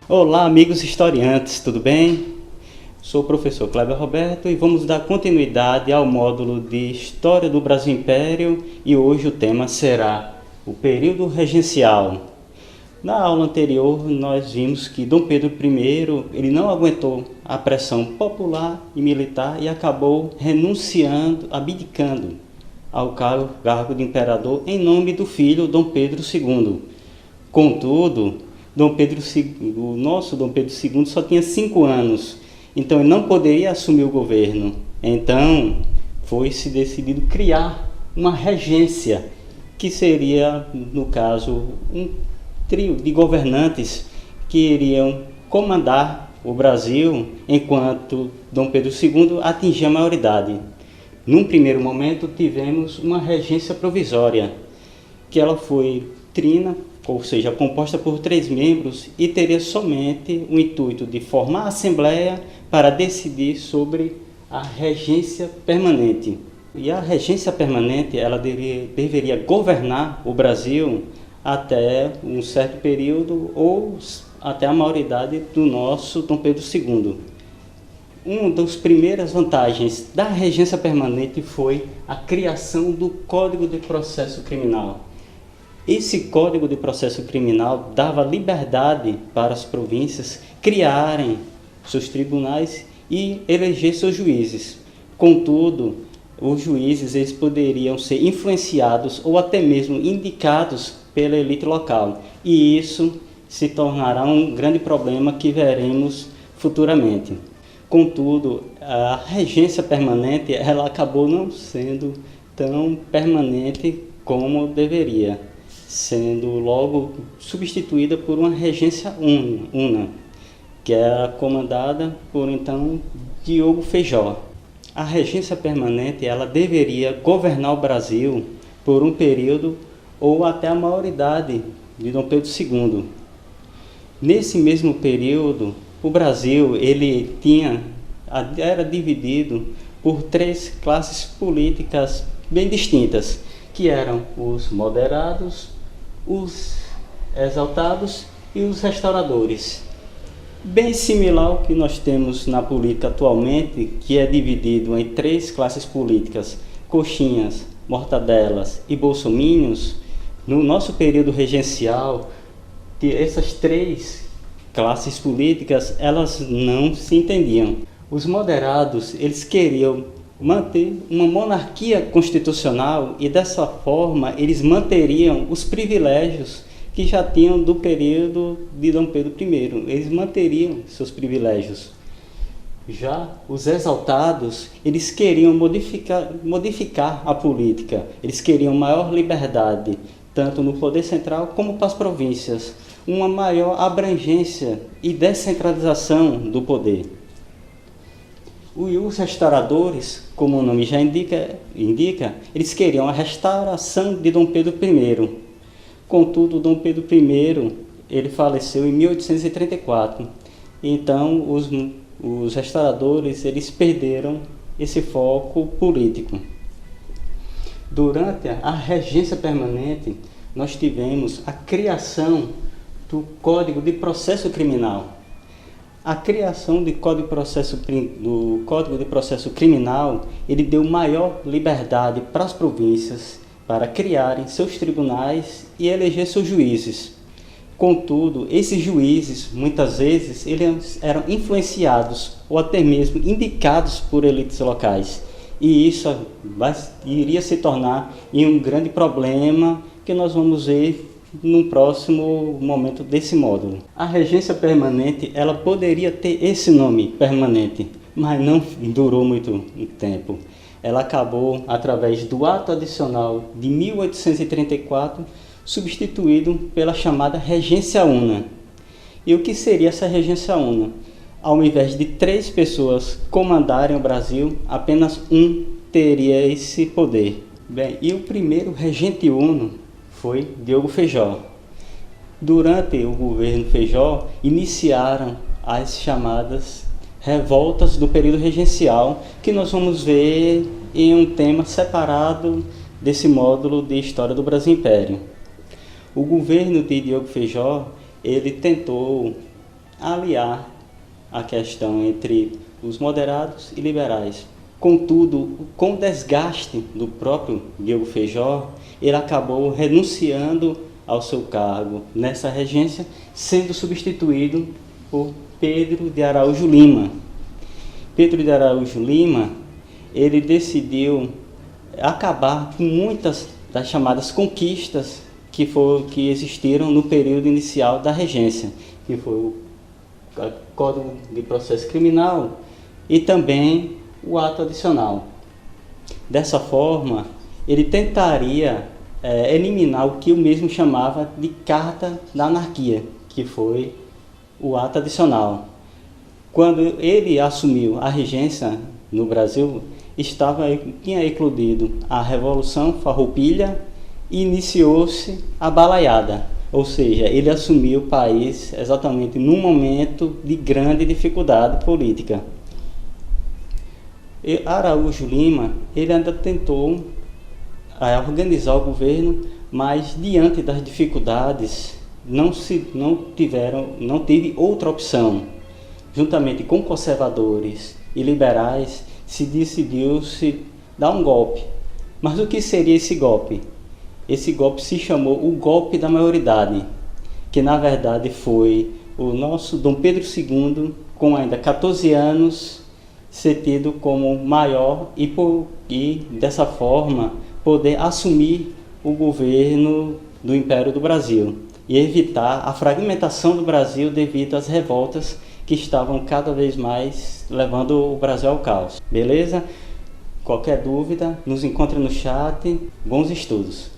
Olá, amigos historiantes, tudo bem? Sou o professor Kleber Roberto e vamos dar continuidade ao módulo de História do Brasil Império e hoje o tema será o período regencial. Na aula anterior nós vimos que Dom Pedro I ele não aguentou a pressão popular e militar e acabou renunciando, abdicando ao cargo de imperador em nome do filho Dom Pedro II. Contudo, o nosso Dom Pedro II só tinha 5 anos, então ele não poderia assumir o governo. Então foi-se decidido criar uma regência, que seria, no caso, um trio de governantes que iriam comandar o Brasil enquanto Dom Pedro II atingia a maioridade. Num primeiro momento tivemos uma regência provisória, que ela foi trina, ou seja, composta por 3 membros e teria somente o intuito de formar a Assembleia para decidir sobre a regência permanente. E a regência permanente ela deveria governar o Brasil até um certo período ou até a maioridade do nosso Dom Pedro II. Uma das primeiras vantagens da regência permanente foi a criação do Código de Processo Criminal. Esse Código de Processo Criminal dava liberdade para as províncias criarem seus tribunais e eleger seus juízes. Contudo, os juízes eles poderiam ser influenciados ou até mesmo indicados pela elite local. E isso se tornará um grande problema que veremos futuramente. Contudo, a regência permanente ela acabou não sendo tão permanente como deveria, sendo logo substituída por uma regência una, que era comandada por então Diogo Feijó. A regência permanente ela deveria governar o Brasil por um período ou até a maioridade de Dom Pedro II. Nesse mesmo período, o Brasil era dividido por 3 classes políticas bem distintas, que eram os moderados, os exaltados e os restauradores. Bem similar ao que nós temos na política atualmente, que é dividido em 3 classes políticas, coxinhas, mortadelas e bolsominions. No nosso período regencial, essas 3 classes políticas elas não se entendiam. Os moderados eles queriam manter uma monarquia constitucional e dessa forma eles manteriam os privilégios que já tinham do período de Dom Pedro I. Eles manteriam seus privilégios. Já os exaltados, eles queriam modificar a política. Eles queriam maior liberdade, tanto no poder central como para as províncias. Uma maior abrangência e descentralização do poder. Os restauradores, como o nome já indica, eles queriam a restauração de Dom Pedro I. Contudo, Dom Pedro I ele faleceu em 1834. Então, os restauradores eles perderam esse foco político. Durante a regência permanente, nós tivemos a criação do Código de Processo Criminal. A criação do Código de Processo Criminal, ele deu maior liberdade para as províncias para criarem seus tribunais e eleger seus juízes. Contudo, esses juízes, muitas vezes, eles eram influenciados ou até mesmo indicados por elites locais. E isso iria se tornar um grande problema que nós vamos ver no próximo momento desse módulo. A regência permanente ela poderia ter esse nome permanente, mas não durou muito tempo. Ela acabou através do ato adicional de 1834, substituído pela chamada regência una. E o que seria essa regência una? Ao invés de 3 pessoas comandarem o Brasil, apenas um teria esse poder. Bem, e o primeiro regente uno foi Diogo Feijó. Durante o governo Feijó, iniciaram as chamadas revoltas do período regencial, que nós vamos ver em um tema separado desse módulo de História do Brasil Império. O governo de Diogo Feijó, ele tentou aliar a questão entre os moderados e liberais. Contudo, com o desgaste do próprio Diogo Feijó, ele acabou renunciando ao seu cargo nessa regência, sendo substituído por Pedro de Araújo Lima. Pedro de Araújo Lima, ele decidiu acabar com muitas das chamadas conquistas que existiram no período inicial da regência, que foi o Código de Processo Criminal e também o ato adicional. Dessa forma, ele tentaria eliminar o que eu mesmo chamava de Carta da Anarquia, que foi o ato adicional. Quando ele assumiu a regência no Brasil, tinha eclodido a Revolução Farroupilha e iniciou-se a balaiada, ou seja, ele assumiu o país exatamente num momento de grande dificuldade política. Araújo Lima, ele ainda tentou organizar o governo, mas diante das dificuldades não teve outra opção. Juntamente com conservadores e liberais, se decidiu dar um golpe. Mas o que seria esse golpe? Esse golpe se chamou o golpe da maioridade, que na verdade foi o nosso Dom Pedro II, com ainda 14 anos, ser tido como maior e dessa forma poder assumir o governo do Império do Brasil e evitar a fragmentação do Brasil devido às revoltas que estavam cada vez mais levando o Brasil ao caos. Beleza? Qualquer dúvida, nos encontre no chat. Bons estudos!